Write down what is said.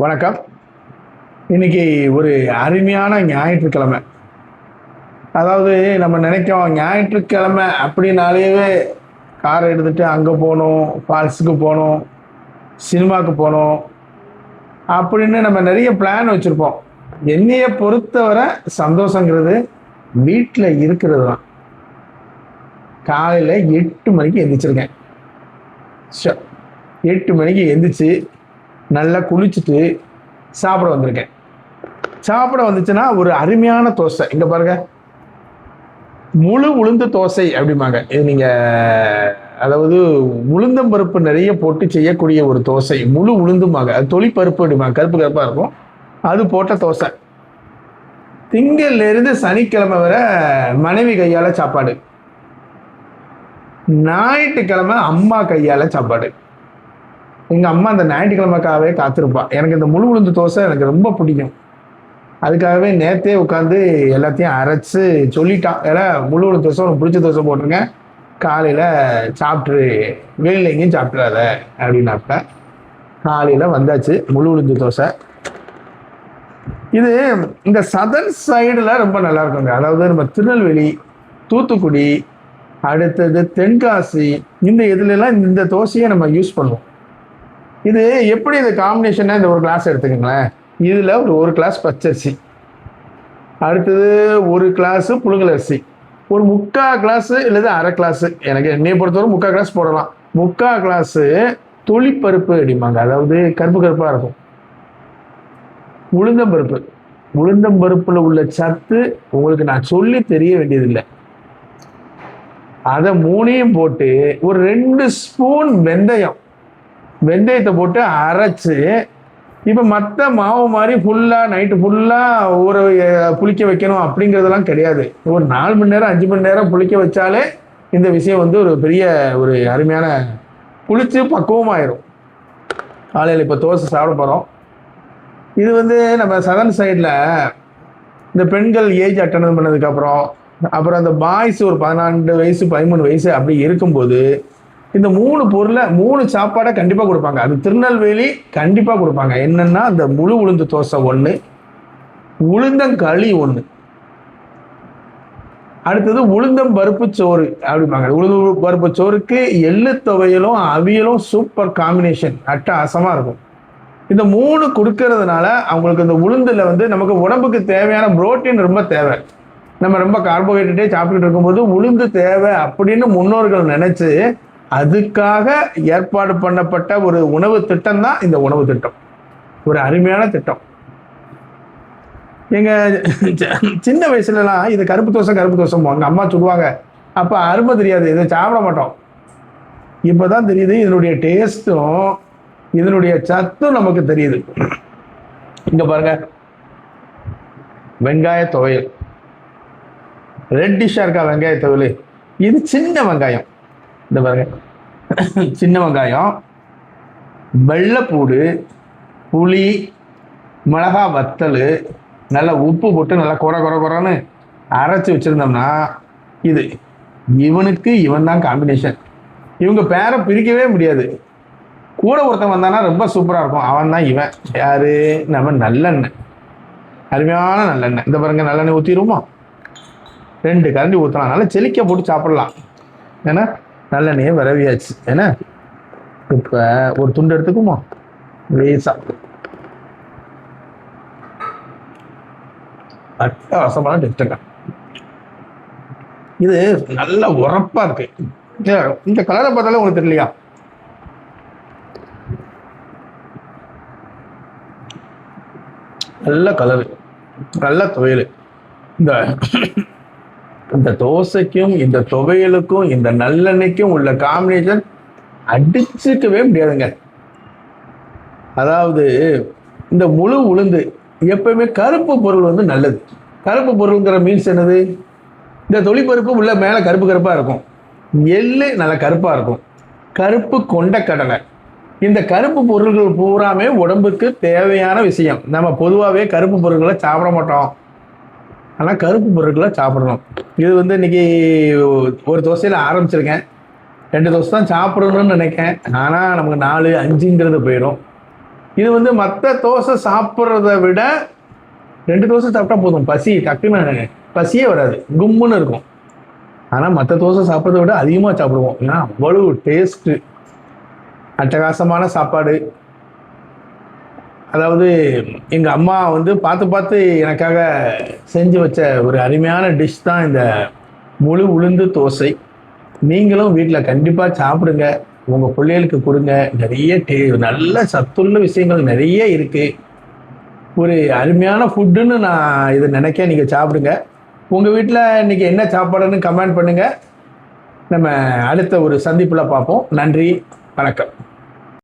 வணக்கம். இன்னைக்கு ஒரு அருமையான ஞாயிற்றுக்கிழமை. அதாவது நம்ம நினைக்கிறோம் ஞாயிற்றுக்கிழமை அப்படின்னாலே காரை எடுத்துட்டு அங்கே போகணும், ஃபால்ஸுக்கு போகணும், சினிமாவுக்கு போகணும் அப்படின்னு நம்ம நிறைய பிளான் வச்சுருப்போம். என்னைய பொறுத்தவரை சந்தோஷங்கிறது வீட்டில் இருக்கிறது தான். காலையில் 8 மணிக்கு எந்திரிச்சிருக்கேன். 8 மணிக்கு எந்திரிச்சு நல்லா குளிச்சுட்டு சாப்பிட வந்திருக்கேன். சாப்பிட வந்துச்சுன்னா ஒரு அருமையான தோசை. இங்க பாருங்க, முழு உளுந்து தோசை அப்படிம்பாங்க. இது நீங்க அதாவது உளுந்தம்பருப்பு நிறைய போட்டு செய்யக்கூடிய ஒரு தோசை. முழு உளுந்துமாங்க, அது தொழிப்பருப்பு அப்படிம்பாங்க, கருப்பு கருப்பா இருக்கும். அது போட்ட தோசை. திங்கள்ல இருந்து சனிக்கிழமை வரை மனைவி கையால சாப்பாடு, ஞாயிற்றுக்கிழமை அம்மா கையால சாப்பாடு. எங்கள் அம்மா அந்த ஞாயிற்றுக்கிழமைக்காகவே காத்திருப்பா. எனக்கு இந்த முழு உளுந்து தோசை எனக்கு ரொம்ப பிடிக்கும். அதுக்காகவே நேற்றே உட்காந்து எல்லாத்தையும் அரைச்சி சொல்லிட்டான், ஏன்னா முழு உளுந்து தோசை உனக்கு பிடிச்ச தோசை போட்டிருங்க, காலையில் சாப்பிட்ரு, வெளியில் எங்கேயும் சாப்பிட்றாத அப்படின்னாப்ப காலையில் வந்தாச்சு முழு உளுந்து தோசை. இது இந்த சதர்ன் சைடில் ரொம்ப நல்லா இருக்குங்க. அதாவது நம்ம திருநெல்வேலி, தூத்துக்குடி, அடுத்தது தென்காசி, இந்த இதுலலாம் இந்த தோசையை நம்ம யூஸ் பண்ணுவோம். இது எப்படி இந்த காம்பினேஷனை, இந்த ஒரு கிளாஸ் எடுத்துக்கங்களேன். இதில் ஒரு கிளாஸ் பச்சரிசி, அடுத்தது ஒரு கிளாஸு புழுங்கல் அரிசி, ஒரு 3/4 கிளாஸு இல்லது அரை கிளாஸு, எனக்கு என்னையை பொறுத்தவரை 3/4 கிளாஸ் போடலாம். 3/4 கிளாஸு தொழிப்பருப்பு அப்படிம்பாங்க, அதாவது கருப்பு கருப்பாக இருக்கும் உளுந்தம்பருப்பு. உளுந்தம்பருப்பில் உள்ள சத்து உங்களுக்கு நான் சொல்லி தெரிய வேண்டியதில்லை. அதை 3ஐயும் போட்டு ஒரு 2 ஸ்பூன் வெந்தயத்தை போட்டு அரைச்சு, இப்போ மற்ற மாவு மாதிரி ஃபுல்லாக நைட்டு ஃபுல்லாக ஊற புளிக்க வைக்கணும் அப்படிங்கிறதெல்லாம் கிடையாது. ஒரு 4 மணி நேரம் 5 மணி நேரம் புளிக்க வச்சாலே இந்த விஷயம் ஒரு பெரிய ஒரு அருமையான புளிச்சு பக்குவமாயிரும். காலையில் இப்போ தோசை சாப்பிட போகிறோம். இது நம்ம சதர்ன் சைடில் இந்த பெண்கள் ஏஜ் அட்டன் பண்ணதுக்கப்புறம், அப்புறம் அந்த பாய்ஸ் ஒரு 12 வயசு 13 வயசு அப்படி இருக்கும்போது இந்த 3 பொருளை 3 சாப்பாடை கண்டிப்பாக கொடுப்பாங்க. அது திருநெல்வேலி கண்டிப்பாக கொடுப்பாங்க. என்னன்னா, அந்த முழு உளுந்து தோசை 1, உளுந்தங்களி 1, அடுத்தது உளுந்தம் பருப்பு சோறு அப்படிம்பாங்க. உளுந்து பருப்பு சோறுக்கு எள்ளு துவையலும் அவியலும் சூப்பர் காம்பினேஷன், அட்டகாசமாக இருக்கும். இந்த 3 கொடுக்கறதுனால அவங்களுக்கு இந்த உளுந்துல நமக்கு உடம்புக்கு தேவையான புரோட்டீன் ரொம்ப தேவை. நம்ம ரொம்ப கார்போஹைட்ரேட்டே சாப்பிட்டுட்டு இருக்கும்போது உளுந்து தேவை அப்படின்னு முன்னோர்கள் நினைச்சு அதுக்காக ஏற்பாடு பண்ணப்பட்ட ஒரு உணவு திட்டம் தான் இந்த உணவு திட்டம். ஒரு அருமையான திட்டம். எங்க சின்ன வயசுலலாம் இது கருப்பு தோசை போவாங்க, அம்மா சொல்லுவாங்க. அப்ப அருமை தெரியாது, இதை சாப்பிட மாட்டோம். இப்பதான் தெரியுது இதனுடைய டேஸ்டும் இதனுடைய சத்தும் நமக்கு தெரியுது. இங்க பாருங்க, வெங்காய துவையல் ரெட்டிஷா இருக்கா வெங்காய துவையல். இது சின்ன வெங்காயம், இந்த பாருங்க, சின்ன வெங்காயம், வெள்ளைப்பூடு, புளி, மிளகா வத்தல், நல்லா உப்பு போட்டு நல்லா குறன்னு அரைச்சி வச்சிருந்தோம்னா இவனுக்கு இவன் தான் காம்பினேஷன். இவங்க பேரை பிரிக்கவே முடியாது. கூட ஒருத்தன் வந்தானா ரொம்ப சூப்பராக இருக்கும். அவன் தான் இவன். யாரு? நம்ம நல்லெண்ணெய், அருமையான நல்லெண்ணெய். இந்த பாருங்க, நல்லெண்ணெய் ஊற்றிடுவோமா? 2 கரண்டி ஊற்றலாம். நல்லா செலிக்க போட்டு சாப்பிடலாம். ஏன்னா நல்லெண்ணெயை விரவியாச்சு. ஏன்னா இப்போ ஒரு துண்டு எடுத்துக்குமா, லேசா அட்டகாசமான டெஸ்ட்டுங்க. இது நல்ல உரப்பா இருக்கு. இந்த கலரை பார்த்தாலே உங்களுக்கு தெரியலையா? நல்ல கலரு, நல்ல துவையல். இந்த தோசைக்கும் இந்த துவையலுக்கும் இந்த நல்லெண்ணெய்க்கும் உள்ள காம்பினேஷன் அடிச்சுக்கவே முடியாதுங்க. அதாவது இந்த முழு உளுந்து எப்பவுமே கருப்பு பொருள் நல்லது. கருப்பு பொருள்ங்கிற மீன்ஸ் என்னது? இந்த தொழிற்பருப்பு உள்ள மேலே கருப்பு கருப்பாக இருக்கும், எள்ளு நல்ல கருப்பாக இருக்கும், கருப்பு கொண்ட கடலை. இந்த கருப்பு பொருள்கள் பூராமே உடம்புக்கு தேவையான விஷயம். நம்ம பொதுவாகவே கருப்பு பொருட்களை சாப்பிட மாட்டோம், ஆனால் கருப்பு பொருட்களை சாப்பிடணும். இது இன்னைக்கு ஒரு தோசையில் ஆரம்பிச்சிருக்கேன். 2 தோசை தான் சாப்பிடணும்னு நினைக்கிறேன். ஆனால் நமக்கு 4 5ங்கிறது போயிடும். இது வந்து மற்ற தோசை சாப்பிட்றத விட 2 தோசை சாப்பிட்டா போதும், பசி டக்குன்னு பசியே வராது, கும்முன்னு இருக்கும். ஆனால் மற்ற தோசை சாப்பிட்றத விட அதிகமாக சாப்பிடுவோம், ஏன்னா அவ்வளவு டேஸ்ட்டு, அட்டகாசமான சாப்பாடு. அதாவது எங்கள் அம்மா வந்து பார்த்து பார்த்து எனக்காக செஞ்சு வச்ச ஒரு அருமையான டிஷ் தான் இந்த முழு உளுந்து தோசை. நீங்களும் வீட்டில் கண்டிப்பாக சாப்பிடுங்க, உங்கள் பிள்ளைகளுக்கு கொடுங்க. நிறைய நல்ல சத்துள்ள விஷயங்கள் நிறைய இருக்குது. ஒரு அருமையான ஃபுட்டுன்னு நான் இதை நினைக்க. நீங்கள் சாப்பிடுங்க. உங்கள் வீட்டில் இன்றைக்கி என்ன சாப்பாடுன்னு கமெண்ட் பண்ணுங்கள். நம்ம அடுத்த ஒரு சந்திப்பில் பார்ப்போம். நன்றி, வணக்கம்.